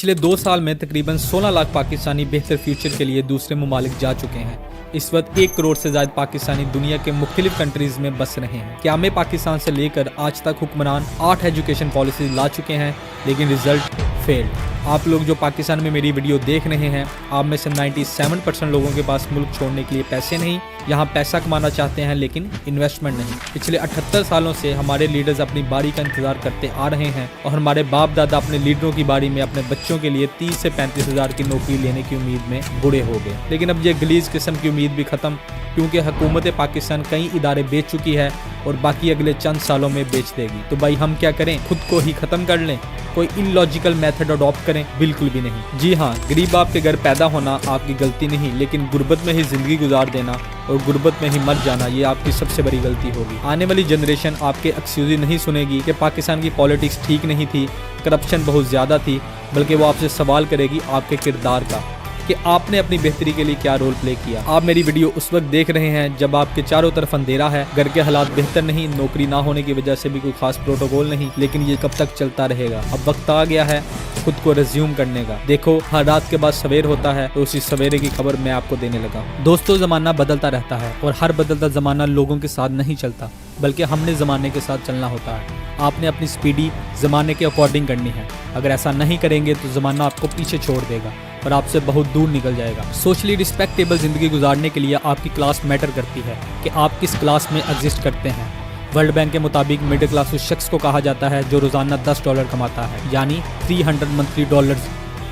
पिछले 2 साल में तकरीबन 16 लाख पाकिस्तानी बेहतर फ्यूचर के लिए दूसरे ममालिक जा चुके हैं। इस वक्त 1 करोड़ से ज्यादा पाकिस्तानी दुनिया के मुख्तलिफ कंट्रीज में बस रहे हैं। क़याम पाकिस्तान से लेकर आज तक हुक्मरान 8 एजुकेशन पॉलिसीज ला चुके हैं, लेकिन रिजल्ट फेल्ड। आप लोग जो पाकिस्तान में मेरी वीडियो देख रहे हैं, आप में से 97% लोगों के पास मुल्क छोड़ने के लिए पैसे नहीं, यहाँ पैसा कमाना चाहते हैं लेकिन इन्वेस्टमेंट नहीं। पिछले 78 सालों से हमारे लीडर्स अपनी बारी का इंतजार करते आ रहे हैं और हमारे बाप दादा अपने लीडरों की बारी में अपने बच्चों के लिए 30 से 35 हज़ार की नौकरी लेने की उम्मीद में बूढ़े हो गए। लेकिन अब ये गलीज किस्म की उम्मीद भी खत्म, क्योंकि हुकूमत पाकिस्तान कई इदारे बेच चुकी है और बाकी अगले चंद सालों में बेच देगी। तो भाई हम क्या करें, खुद को ही खत्म कर लें? कोई इलॉजिकल मेथड अडॉप्ट करें? बिल्कुल भी नहीं। जी हाँ, गरीब बाप के घर पैदा होना आपकी गलती नहीं, लेकिन गुर्बत में ही जिंदगी गुजार देना और गुर्बत में ही मर जाना, ये आपकी सबसे बड़ी गलती होगी। आने वाली जनरेशन आपके एक्सक्यूज नहीं सुनेगी कि पाकिस्तान की पॉलिटिक्स ठीक नहीं थी, करप्शन बहुत ज्यादा थी, बल्कि वो आपसे सवाल करेगी आपके किरदार का, कि आपने अपनी बेहतरी के लिए क्या रोल प्ले किया। आप मेरी वीडियो उस वक्त देख रहे हैं जब आपके चारों तरफ अंधेरा है, घर के हालात बेहतर नहीं, नौकरी ना होने की वजह से भी कोई खास प्रोटोकॉल नहीं, लेकिन ये कब तक चलता रहेगा? अब वक्त आ गया है खुद को रिज्यूम करने का। देखो, हर रात के बाद सवेर होता है, तो उसी सवेरे की खबर मैं आपको देने लगा। दोस्तों, जमाना बदलता रहता है और हर बदलता जमाना लोगों के साथ नहीं चलता, बल्कि हमने जमाने के साथ चलना होता है। आपने अपनी स्पीडी जमाने के अकॉर्डिंग करनी है। अगर ऐसा नहीं करेंगे तो जमाना आपको पीछे छोड़ देगा और आपसे बहुत दूर निकल जाएगा। सोशली रिस्पेक्टेबल जिंदगी गुजारने के लिए आपकी क्लास मैटर करती है कि आप किस क्लास में एग्जिस्ट करते हैं। वर्ल्ड बैंक के मुताबिक मिडिल क्लास उस शख्स को कहा जाता है जो रोजाना $10 कमाता है, यानी 300 मंथली डॉलर्स,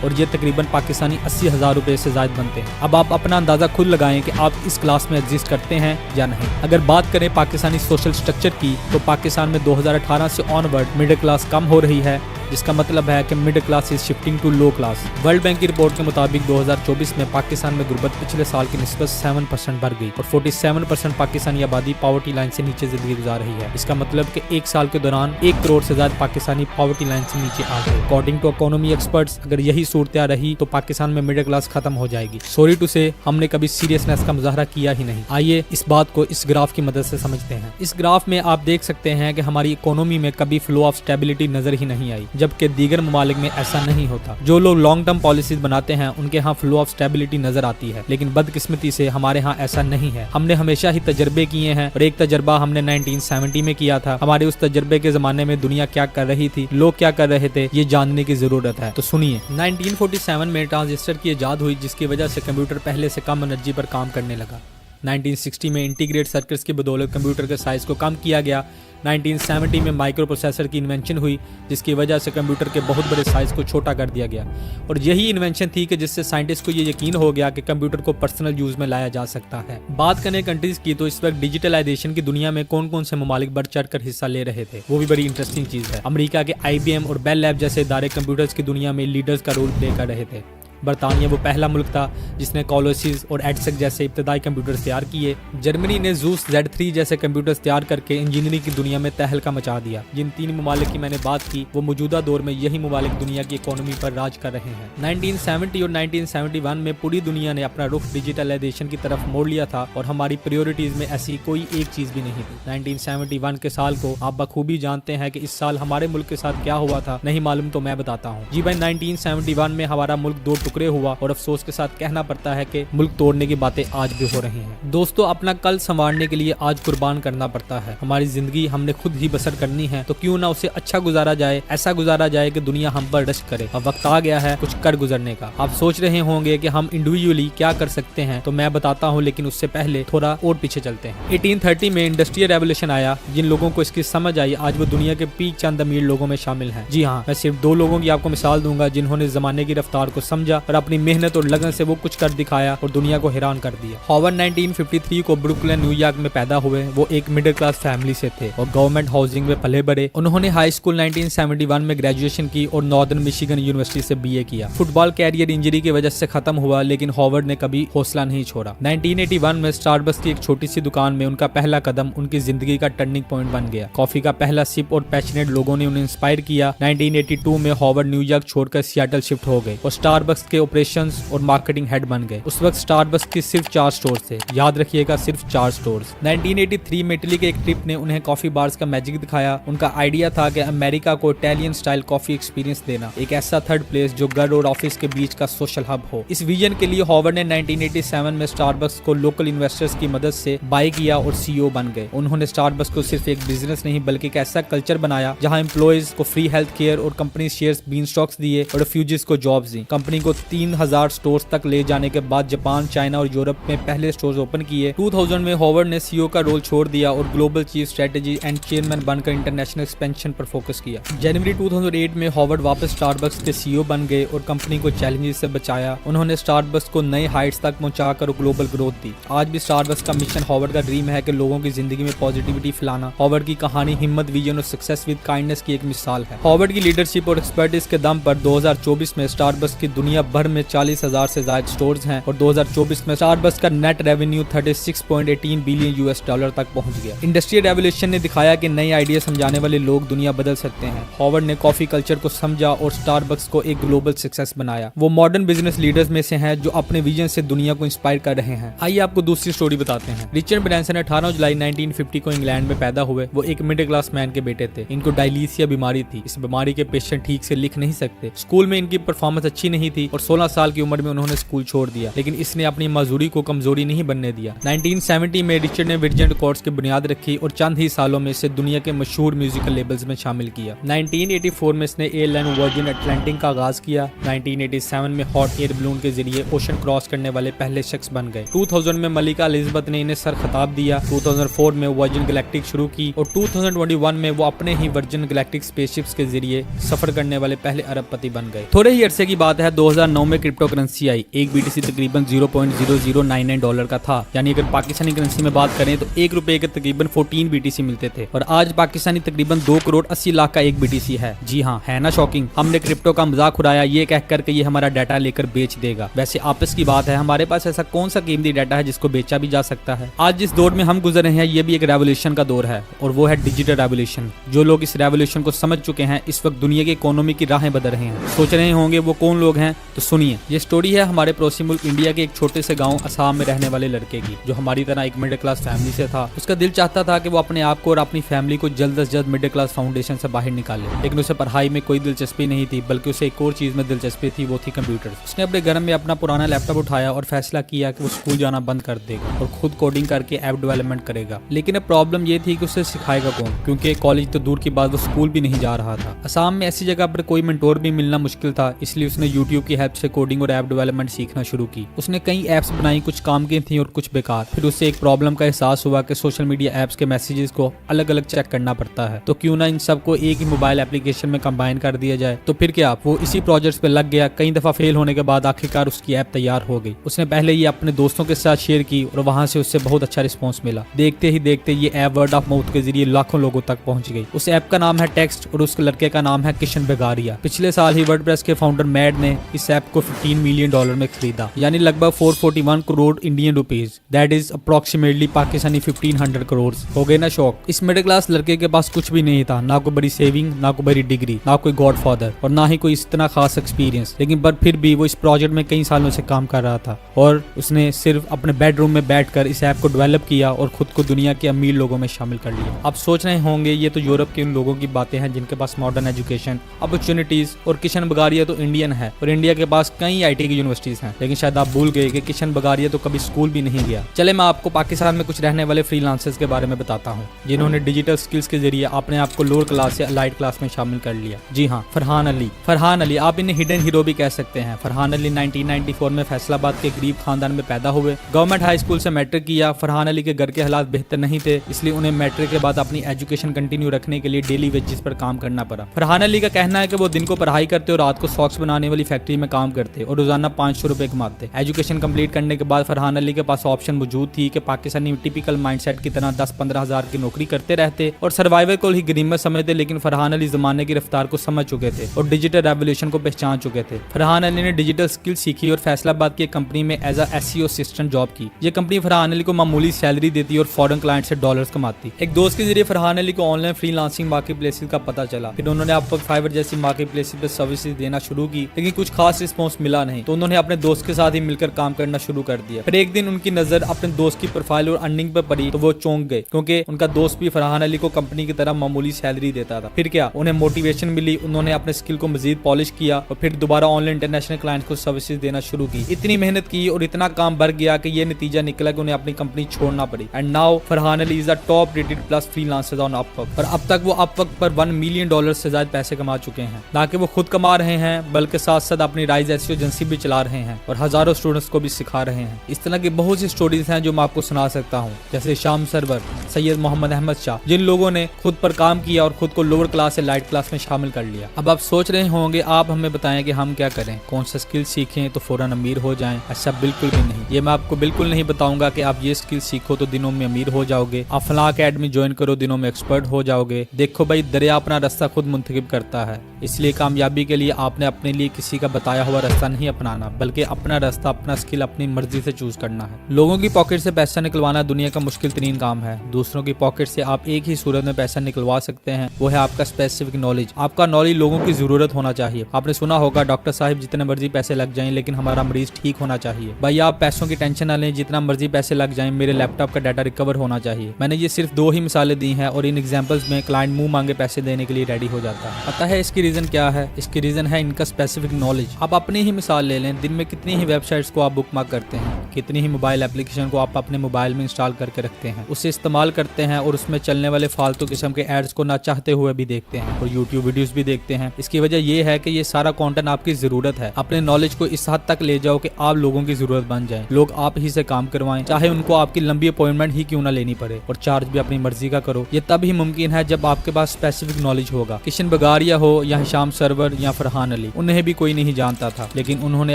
और ये तकरीबन पाकिस्तानी 80,000 रुपए से ज्यादा बनते हैं। अब आप अपना अंदाजा खुद लगाएं कि आप इस क्लास में एग्जिस्ट करते हैं या नहीं। अगर बात करें पाकिस्तानी सोशल स्ट्रक्चर की, तो पाकिस्तान में 2018 से ऑनवर्ड मिडिल क्लास कम हो रही है, जिसका मतलब है कि middle class is shifting to low class. World bank की रिपोर्ट के मुताबिक 2024 में पाकिस्तान में गुर्बत पिछले साल की निस्बत 7% बढ़ गई और 47% पाकिस्तानी आबादी पॉवर्टी लाइन से नीचे जिंदगी गुजार रही है। इसका मतलब कि 1 साल के दौरान 1 करोड़ से ज्यादा पाकिस्तानी पॉवर्टी लाइन से नीचे आ गए। अकॉर्डिंग टू इकोनॉमी एक्सपर्ट्स, अगर यही सूरत रही तो पाकिस्तान में मिडिल क्लास खत्म हो जाएगी। सॉरी टू से, हमने कभी सीरियसनेस का मुजाहरा किया ही नहीं। आइए इस बात को इस ग्राफ की मदद से समझते हैं। इस ग्राफ में आप देख सकते हैं कि हमारी इकोनॉमी में कभी फ्लो ऑफ स्टेबिलिटी नजर ही नहीं आई, जबकि दीगर ममालिक में ऐसा नहीं होता। जो लोग लॉन्ग टर्म पॉलिसीज बनाते हैं उनके यहाँ फ्लो ऑफ स्टेबिलिटी नजर आती है, लेकिन बदकिस्मती से हमारे यहाँ ऐसा नहीं है। हमने हमेशा ही तजर्बे किए हैं और एक तजर्बा हमने 1970 में किया था। हमारे उस तजर्बे के जमाने में दुनिया क्या कर रही थी, लोग क्या कर रहे थे, ये जानने की जरूरत है। तो सुनिए, 1947 में ट्रांजिस्टर की इजाद हुई, जिसकी वजह से कंप्यूटर पहले से कम एनर्जी पर काम करने लगा। 1960 में इंटीग्रेट सर्किट्स की बदौलत कंप्यूटर के साइज को कम किया गया। 1970 में माइक्रो प्रोसेसर की इन्वेंशन हुई, जिसकी वजह से कंप्यूटर के बहुत बड़े साइज को छोटा कर दिया गया, और यही इन्वेंशन थी कि जिससे साइंटिस्ट को ये यकीन हो गया कि कंप्यूटर को पर्सनल यूज में लाया जा सकता है। बात करें कंट्रीज की, तो इस वक्त डिजिटलाइजेशन की दुनिया में कौन कौन से ममालिक बढ़ चढ़ कर हिस्सा ले रहे थे, वो भी बड़ी इंटरेस्टिंग चीज है। अमेरिका के IBM और बेल लैब जैसे इदारे कंप्यूटर्स की दुनिया में लीडर्स का रोल प्ले कर रहे थे। बरतानिया वो पहला मुल्क था जिसने कॉलोसिस और एडसेक जैसे इब्तदाई कंप्यूटर्स तैयार किए। जर्मनी ने जूस Z3 जैसे कंप्यूटर्स तैयार करके इंजीनियरिंग की दुनिया में तहलका मचा दिया। जिन 3 ममालिक की मैंने बात की, वो मौजूदा दौर में यही ममालिक दुनिया की इकोनॉमी पर राज कर रहे हैं। 1970 और 1971 में पूरी दुनिया ने अपना रुख डिजिटलाइजेशन की तरफ मोड़ लिया था और हमारी प्रायोरिटीज में ऐसी कोई एक चीज भी नहीं थी। 1971 के साल को आप बखूबी जानते हैं कि इस साल हमारे मुल्क के साथ क्या हुआ था। नहीं मालूम तो मैं बताता हूँ। जी भाई, 1971 में हमारा मुल्क 2 टुकड़े हुआ और अफसोस के साथ कहना पड़ता है कि मुल्क तोड़ने की बातें आज भी हो रही हैं। दोस्तों, अपना कल संवारने के लिए आज कुर्बान करना पड़ता है। हमारी जिंदगी हमने खुद ही बसर करनी है, तो क्यों ना उसे अच्छा गुजारा जाए, ऐसा गुजारा जाए कि दुनिया हम पर रश्क करे। अब वक्त आ गया है कुछ कर गुजरने का। आप सोच रहे होंगे कि हम इंडिविजुअली क्या कर सकते हैं, तो मैं बताता हूँ, लेकिन उससे पहले थोड़ा और पीछे चलते हैं। 1830 में इंडस्ट्रियल रेवोल्यूशन आया। जिन लोगों को इसकी समझ आई, आज वो दुनिया के पीक चंद अमीर लोगों में शामिल हैं। जी हाँ, मैं सिर्फ 2 लोगों की आपको मिसाल दूंगा जिन्होंने जमाने की रफ्तार को समझा और अपनी मेहनत और लगन से वो कुछ कर दिखाया और दुनिया को हैरान कर दिया। हॉवर्ड 1953 को ब्रुकलिन, न्यूयॉर्क में पैदा हुए। वो एक मिडिल क्लास फैमिली से थे और गवर्नमेंट हाउसिंग में पले बड़े। उन्होंने हाई स्कूल 1971 में ग्रेजुएशन की और नॉर्दर्न मिशिगन यूनिवर्सिटी से BA किया। फुटबॉल कैरियर इंजरी की वजह से खत्म हुआ, लेकिन हॉवर्ड ने कभी हौसला नहीं छोड़ा। 1981 में स्टारबक्स की एक छोटी सी दुकान में उनका पहला कदम उनकी जिंदगी का टर्निंग पॉइंट बन गया। कॉफी का पहला सिप और पैशनेट लोगों ने उन्हें इंस्पायर किया। 1982 में हॉवर्ड न्यूयॉर्क छोड़कर सियाटल शिफ्ट हो गए और स्टारबक्स के ऑपरेशंस और मार्केटिंग हेड बन गए। उस वक्त स्टारबक्स के सिर्फ 4 स्टोर थे, याद रखिएगा, सिर्फ 4 स्टोर्स। 1983 में इटली के एक ट्रिप ने उन्हें कॉफी बार्स का मैजिक दिखाया। उनका आइडिया था कि अमेरिका को इटालियन स्टाइल कॉफी एक्सपीरियंस देना, एक ऐसा थर्ड प्लेस जो घर और ऑफिस के बीच का सोशल हब हो। इस विजन के लिए हॉवर्ड ने 1987 में स्टारबक्स को लोकल इन्वेस्टर्स की मदद से बाय किया और सीईओ बन गए। उन्होंने स्टारबक्स को सिर्फ एक बिजनेस नहीं बल्कि एक ऐसा कल्चर बनाया जहां एम्प्लॉयज को फ्री हेल्थ केयर और कंपनी शेयर्स बीन स्टॉक्स दिए और रिफ्यूजीज को जॉब्स दी। कंपनी को 3000 स्टोर्स तक ले जाने के बाद जापान, चाइना और यूरोप में पहले स्टोर्स ओपन किए। 2000 में हॉवर्ड ने सीईओ का रोल छोड़ दिया और global chief strategy and chairman बनकर इंटरनेशनल एक्सपेंशन पर फोकस किया। जनवरी 2008 में हॉवर्ड वापस स्टारबक्स के सीईओ बन गए और कंपनी को चैलेंजेस से बचाया। उन्होंने स्टारबक्स को नए हाइट्स तक पहुंचाकर ग्लोबल ग्रोथ दी। आज भी स्टारबक्स का मिशन, हॉवर्ड का ड्रीम है कि लोगों की जिंदगी में पॉजिटिविटी फैलाना। हॉवर्ड की कहानी हिम्मत, विजन और सक्सेस विद काइंडनेस की एक मिसाल है। हॉवर्ड की लीडरशिप और एक्सपर्टीज के दम पर 2024 में स्टारबक्स की दुनिया भर में 40,000 से ज्यादा स्टोर्स हैं और 2024 में स्टारबक्स का net revenue 36.18 billion US dollar तक पहुंच गया। इंडस्ट्रियल रेवोल्यूशन ने दिखाया कि नए आइडिया समझाने वाले लोग दुनिया बदल सकते हैं। हॉवर्ड ने कॉफी कल्चर को समझा और स्टारबक्स को एक ग्लोबल सक्सेस बनाया। वो मॉडर्न बिजनेस लीडर्स में से हैं जो अपने विजन से दुनिया को इंस्पायर कर रहे हैं। आइए आपको दूसरी स्टोरी बताते हैं। रिचर्ड ब्रैंसन 18 जुलाई 1950 को इंग्लैंड में पैदा हुए। वो एक मिडिल क्लास मैन के बेटे थे। इनको डायलिसिया बीमारी थी। इस बीमारी के पेशेंट ठीक से लिख नहीं सकते। स्कूल में इनकी परफॉर्मेंस अच्छी नहीं थी और 16 साल की उम्र में उन्होंने स्कूल छोड़ दिया, लेकिन इसने अपनी मजदूरी को कमजोरी नहीं बनने दिया। 1970 में रिचर्ड ने वर्जिन रिकॉर्ड्स की बुनियाद रखी और चंद ही सालों में इसे दुनिया के मशहूर म्यूजिकल लेबल्स में शामिल किया। 1984 में इसने एयरलाइन वर्जिन अटलांटिक का आगाज किया। 1987 में हॉट एयर बलून के जरिए ओशन क्रॉस करने वाले पहले शख्स बन गए। 2000 में मलिका एलिजाबेथ ने इन्हें सर खिताब दिया। 2004 में वर्जिन गैलेक्टिक शुरू की और 2021 में वो अपने ही वर्जिन गैलेक्टिक स्पेसशिप्स के जरिए सफर करने वाले पहले अरबपति बन गए। थोड़े ही अरसे की बात है, 2009 में क्रिप्टो करेंसी आई। एक बीटीसी तकरीबन $0.0099 का था, यानी अगर पाकिस्तानी करेंसी में बात करें तो 1 रुपए के तकरीबन 14 बीटीसी मिलते थे और आज पाकिस्तानी तकरीबन 2 करोड़ 80 लाख का एक बीटीसी है। जी हाँ, है ना शॉकिंग। हमने क्रिप्टो का मजाक उड़ाया ये कहकर के ये हमारा डाटा लेकर बेच देगा। वैसे आपस की बात है, हमारे पास ऐसा कौन सा कीमती डाटा है जिसको बेचा भी जा सकता है। आज जिस दौर में हम गुजर रहे हैं ये भी एक रेवोल्यूशन का दौर है और वो है डिजिटल रेवोल्यूशन। जो लोग इस रेवोल्यूशन को समझ चुके हैं इस वक्त दुनिया की इकोनॉमी की राहें बदल रहे हैं। सोच रहे होंगे वो कौन लोग हैं, तो सुनिए। ये स्टोरी है हमारे पड़ोसी मुल्क इंडिया के एक छोटे से गाँव असम में रहने वाले लड़के की, जो हमारी तरह एक मिडिल क्लास फैमिली से था। उसका दिल चाहता था कि वो अपने आप को और अपनी फैमिली को जल्द से जल्द मिडिल क्लास फाउंडेशन से बाहर निकाले, लेकिन उसे पढ़ाई में कोई दिलचस्पी नहीं थी, बल्कि उसे एक और चीज में दिलचस्पी थी, वो थी कंप्यूटर। उसने अपने घर में अपना पुराना लैपटॉप उठाया और फैसला किया कि वो स्कूल जाना बंद कर देगा और खुद कोडिंग करके ऐप डेवलपमेंट करेगा। लेकिन अब प्रॉब्लम ये थी कि उसे सिखाएगा कौन, क्योंकि कॉलेज तो दूर की बात, वो स्कूल भी नहीं जा रहा था। असम में ऐसी जगह पर कोई मेंटोर भी मिलना मुश्किल था, इसलिए उसने यूट्यूब की हेल्प से कोडिंग और ऐप डेवलपमेंट सीखना शुरू की। उसने कई ऐप्स बनाई, कुछ काम की थी और कुछ बेकार। फिर उससे एक प्रॉब्लम का एहसास हुआ कि सोशल मीडिया ऐप्स के मैसेजेस को अलग अलग चेक करना पड़ता है, तो क्यों ना इन सबको एक ही मोबाइल एप्लीकेशन में कंबाइन कर दिया जाए। तो फिर क्या, वो इसी प्रोजेक्ट पे लग गया। कई दफा फेल होने के बाद आखिरकार उसकी ऐप तैयार हो गई। उसने पहले ये अपने दोस्तों के साथ शेयर की और वहां से उससे बहुत अच्छा रिस्पॉन्स मिला। देखते ही देखते ये ऐप वर्ड ऑफ माउथ के जरिए लाखों लोगों तक पहुंच गई। उस ऐप का नाम है टेक्स्ट और उस लड़के का नाम है किशन बेगारिया। पिछले साल ही वर्डप्रेस के फाउंडर मैड ने इस ऐप को $15 मिलियन में खरीदा, यानी लगभग 441 crore Indian rupees, that is approximately Pakistani 1500 crore. हो गए ना शौक। इस मिडिल क्लास लड़के के पास कुछ भी नहीं था, ना कोई बड़ी सेविंग, ना कोई बड़ी डिग्री, ना कोई गॉडफादर और ना ही कोई इतना खास एक्सपीरियंस, लेकिन पर फिर भी वो इस प्रोजेक्ट में कई सालों से काम कर रहा था और उसने सिर्फ अपने बेडरूम में बैठकर इस ऐप को डेवलप किया और खुद को दुनिया के अमीर लोगों में शामिल कर लिया। आप सोच रहे होंगे ये तो यूरोप के उन लोगों की बातें हैं जिनके पास मॉडर्न एजुकेशन, अपॉर्चुनिटीज, और किशन बगारिया तो इंडियन है और इंडिया के पास कई IT की यूनिवर्सिटीज हैं, लेकिन शायद आप भूल गए कि किशन बगारिया तो कभी स्कूल भी नहीं गया। चले मैं आपको पाकिस्तान में कुछ रहने वाले फ्रीलांसर्स के बारे में बताता हूँ जिन्होंने डिजिटल स्किल्स के जरिए अपने आप को लोअर क्लास या अलाइड क्लास में शामिल कर लिया। जी हाँ, फरहान अली, आप इन्हें हिडन हीरो भी कह सकते हैं। फरहान अली 1994 में फैसलाबाद के गरीब खानदान में पैदा हुए। गवर्नमेंट हाई स्कूल से मैट्रिक किया। फरहान अली के घर के हालात बेहतर नहीं थे, इसलिए उन्हें मैट्रिक के बाद अपनी एजुकेशन कंटिन्यू रखने के लिए डेली वेजेस पर काम करना पड़ा। फरहान अली का कहना है कि वो दिन को पढ़ाई करते और रात को सॉक्स बनाने वाली फैक्ट्री में काम करते और रोजाना 500 रुपए कमाते। एजुकेशन कंप्लीट करने के बाद फरहान अली के पास ऑप्शन मौजूद थी कि पाकिस्तानी टिपिकल माइंडसेट की तरह 10-15 हजार की नौकरी करते रहते और सर्वाइवल को ही गनीमत समझते, लेकिन फरहान अली जमाने की रफ्तार को समझ चुके थे और डिजिटल रेवोल्यूशन को पहचान चुके थे। फरहान अली ने डिजिटल स्किल सीखी और फैसलाबाद की कंपनी में एज SEO असिस्टेंट जॉब की। ये कंपनी फरहान अली को मामूली सैलरी देती और फॉरेन क्लाइंट से डॉलर्स कमाती। एक दोस्त के जरिए फरहान अली को ऑनलाइन फ्रीलांसिंग मार्केट प्लेसेस का पता चला। फिर उन्होंने अपवर्क, फाइवर जैसी मार्केट प्लेसेस पर सर्विसेज देना शुरू की, लेकिन कुछ खास रिस्पॉन्स मिला नहीं तो उन्होंने अपने दोस्त के साथ ही मिलकर काम करना शुरू कर दिया। फिर एक दिन उनकी नजर अपने दोस्त की प्रोफाइल और अर्निंग पर पड़ी तो वो चौंक गए, क्योंकि उनका दोस्त भी फरहान अली को कंपनी की तरह मामूली सैलरी देता था। फिर क्या, उन्हें मोटिवेशन मिली, उन्होंने अपने स्किल को मजीद पॉलिश किया और फिर दोबारा ऑनलाइन इंटरनेशनल क्लाइंट को सर्विसेज देना शुरू की। इतनी मेहनत की और इतना काम बढ़ गया कि ये नतीजा निकला कि उन्हें अपनी कंपनी छोड़ना पड़ी। And now Farhan Ali is the top rated plus freelancer on Upwork. और अब तक वो अपवर्क पर $1 मिलियन से ज्यादा पैसे कमा चुके हैं। ना कि वो खुद कमा रहे हैं बल्कि साथ साथ अपनी राइज एसईओ एजेंसी भी चला रहे हैं और हजारों स्टूडेंट्स को भी सिखा रहे हैं। इस तरह की बहुत सी स्टोरीज हैं जो मैं आपको सुना सकता हूँ, जैसे शाम सरवर, सैयद मोहम्मद अहमद शाह, जिन लोगों ने खुद पर काम किया और खुद को लोअर क्लास से लाइट क्लास में शामिल कर लिया। अब आप सोच रहे होंगे आप हमें बताएं कि हम क्या करें, कौन सा स्किल सीखें तो फौरन अमीर हो जाएं। ऐसा बिल्कुल भी नहीं। ये मैं आपको बिल्कुल नहीं बताऊंगा कि आप ये स्किल सीखो तो दिनों में अमीर हो जाओगे, आप फलां अकेडमी ज्वाइन करो दिनों में एक्सपर्ट हो जाओगे। देखो भाई, दरिया अपना रास्ता खुद मुंतखब करता है, इसलिए कामयाबी के लिए आपने अपने लिए किसी का बताया हुआ रास्ता नहीं अपनाना, बल्कि अपना रास्ता, अपना स्किल अपनी मर्जी से चूज करना है। लोगों की पॉकेट से पैसा निकलवाना दुनिया का मुश्किल तरीन काम है। दूसरों की पॉकेट से आप एक ही सूरत में पैसा निकलवा सकते हैं, वो है आपका स्पेसिफिक नॉलेज। आपका नॉलेज लोगों की जरूरत होना चाहिए। आपने सुना होगा डॉक्टर साहब जितने मर्जी पैसे लग जाएं लेकिन हमारा मरीज ठीक होना चाहिए। भाई आप पैसों की टेंशन ना लें, जितना मर्जी पैसे लग जाएं, मेरे लैपटॉप का डाटा रिकवर होना चाहिए। मैंने ये सिर्फ 2 ही मिसालें दी हैं और इन एग्जांपल्स में क्लाइंट मुंह मांगे पैसे देने के लिए रेडी हो जाता है। पता है इसकी रीजन क्या है? इसकी रीजन है इनका स्पेसिफिक नॉलेज। आप अपनी ही मिसाल ले लें, दिन में कितनी ही वेबसाइट्स को आप बुकमार्क करते हैं, कितनी ही मोबाइल एप्लीकेशन को आप अपने मोबाइल में इंस्टॉल करके रखते हैं, उसे इस्तेमाल करते हैं और उसमें चलने वाले फालतू किस्म के एड्स को ना चाहते हुए भी देखते हैं और यूट्यूब वीडियोस भी देखते हैं। इसकी वजह यह है कि ये सारा कंटेंट आपकी जरूरत है। अपने नॉलेज को इस हद तक ले जाओ कि आप लोगों की जरूरत बन जाए, लोग आप ही से काम करवाएं, चाहे उनको आपकी लंबी अपॉइंटमेंट ही क्यों ना लेनी पड़े, और चार्ज भी अपनी मर्जी का करो। ये तब ही मुमकिन है जब आपके पास स्पेसिफिक नॉलेज होगा। किशन बगारिया हो या शाम सरवर या फरहान अली, उन्हें भी कोई नहीं जानता था, लेकिन उन्होंने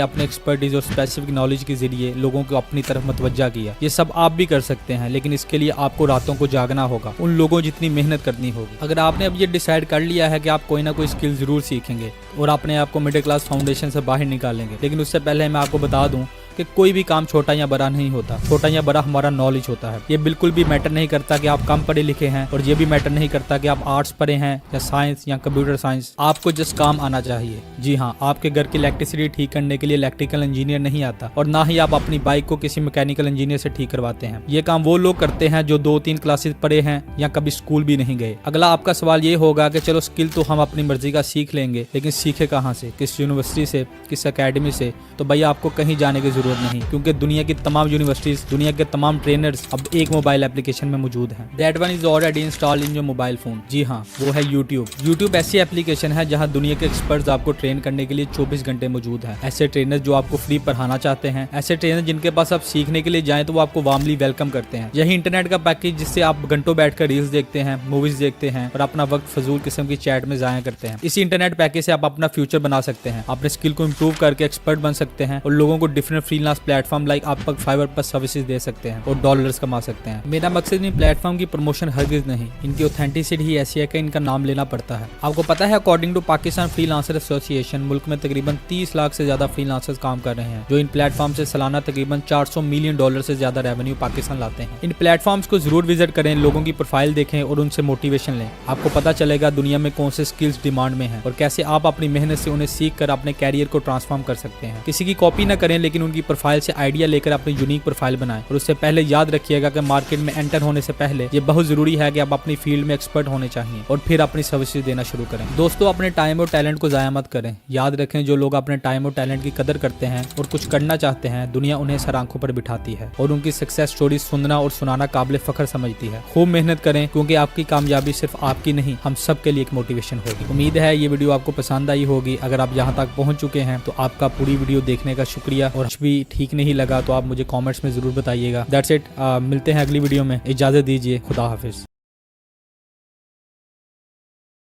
अपने एक्सपर्टीज और स्पेसिफिक नॉलेज के जरिए लोगों को अपनी तरफ मतवज्जा किया। ये सब आप भी कर सकते हैं, लेकिन इसके लिए आपको रातों को जागना होगा, उन लोगों जितनी मेहनत करनी होगी। अगर आपने अब ये डिसाइड कर लिया है कि आप कोई ना कोई स्किल जरूर सीखेंगे और अपने आप को मिडिल क्लास फाउंडेशन से बाहर निकालेंगे, लेकिन उससे पहले मैं आपको बता दूं कि कोई भी काम छोटा या बड़ा नहीं होता। छोटा या बड़ा हमारा नॉलेज होता है। ये बिल्कुल भी मैटर नहीं करता कि आप कम पढ़े लिखे हैं, और ये भी मैटर नहीं करता कि आप आर्ट्स पढ़े हैं या साइंस या कंप्यूटर साइंस। आपको जस्ट काम आना चाहिए। जी हाँ, आपके घर की इलेक्ट्रिसिटी ठीक करने के लिए इलेक्ट्रिकल इंजीनियर नहीं आता, और ना ही आप अपनी बाइक को किसी मैकेनिकल इंजीनियर से ठीक करवाते हैं। ये काम वो लोग करते हैं जो 2-3 क्लासेस पढ़े हैं या कभी स्कूल भी नहीं गए। अगला आपका सवाल ये होगा कि चलो स्किल तो हम अपनी मर्जी का सीख लेंगे, लेकिन सीखे कहाँ से, किस यूनिवर्सिटी से, किस अकेडमी से? तो भाई आपको कहीं जाने की जरूरत नहीं, क्योंकि दुनिया की तमाम यूनिवर्सिटीज, दुनिया के तमाम ट्रेनर्स अब एक मोबाइल एप्लीकेशन में मौजूद हैं। That one is already installed in your mobile phone. जी हाँ, वो है यूट्यूब। यूट्यूब ऐसी एप्लीकेशन है जहां दुनिया के एक्सपर्ट्स आपको ट्रेन करने के लिए 24 घंटे मौजूद हैं। ऐसे ट्रेनर जो आपको फ्री पढ़ाना चाहते हैं, ऐसे ट्रेनर जिनके पास आप सीखने के लिए जाएं तो वो आपको वार्मली वेलकम करते हैं। यही इंटरनेट का पैकेज जिससे आप घंटों बैठकर रील्स देखते हैं, मूवीज देखते हैं और अपना वक्त फजूल किस्म की चैट में जाया करते हैं। इसी इंटरनेट पैकेज से आप अपना फ्यूचर बना सकते हैं, अपने स्किल को इम्प्रूव करके एक्सपर्ट बन सकते हैं और लोगों को different freelance platform like Upwork, Fiverr पर सर्विसेज दे सकते हैं और डॉलर्स कमा सकते हैं। मेरा मकसद इन प्लेटफॉर्म की प्रमोशन हरगिज नहीं, इनकी ऑथेंटिसिटी ही ऐसी है कि इनका नाम लेना पड़ता है। आपको पता है according to Pakistan freelancer association मुल्क में तकरीबन 30 लाख से ज्यादा फ्रीलांसर्स काम कर रहे हैं, जो इन प्लेटफॉर्म से सालाना तकरीबन $400 मिलियन से ज्यादा रेवेन्यू पाकिस्तान लाते हैं। इन प्लेटफॉर्म्स को जरूर विजिट करें, लोगों की प्रोफाइल देखें और उनसे मोटिवेशन लें। आपको पता चलेगा दुनिया में कौन से स्किल्स डिमांड में हैं और कैसे आप अपनी मेहनत से उन्हें सीख कर अपने कैरियर को ट्रांसफॉर्म कर सकते हैं। किसी की कॉपी न करें, लेकिन उनकी प्रोफाइल से आइडिया लेकर अपनी यूनिक प्रोफाइल बनाएं। और उससे पहले याद रखिएगा कि मार्केट में एंटर होने से पहले ये बहुत जरूरी है कि आप अपनी फील्ड में एक्सपर्ट होने चाहिए और फिर अपनी सर्विसेज देना शुरू करें। दोस्तों, अपने टाइम और टैलेंट को जाया मत करें। याद रखें, जो लोग अपने टाइम और टैलेंट की कदर करते हैं और कुछ करना चाहते हैं, दुनिया उन्हें सर आंखों पर बिठाती है और उनकी सक्सेस स्टोरी सुनना और सुनाना काबिल फख्र समझती है। खूब मेहनत करें, क्योंकि आपकी कामयाबी सिर्फ आपकी नहीं, हम सब के लिए एक मोटिवेशन होगी। उम्मीद है ये वीडियो आपको पसंद आई होगी। अगर आप यहाँ तक पहुँच चुके हैं तो आपका पूरी वीडियो देखने का शुक्रिया, और कुछ भी ठीक नहीं लगा तो आप मुझे कॉमेंट्स में जरूर बताइएगा। दैट्स इट, मिलते हैं अगली वीडियो में। इजाजत दीजिए, खुदा हाफिज।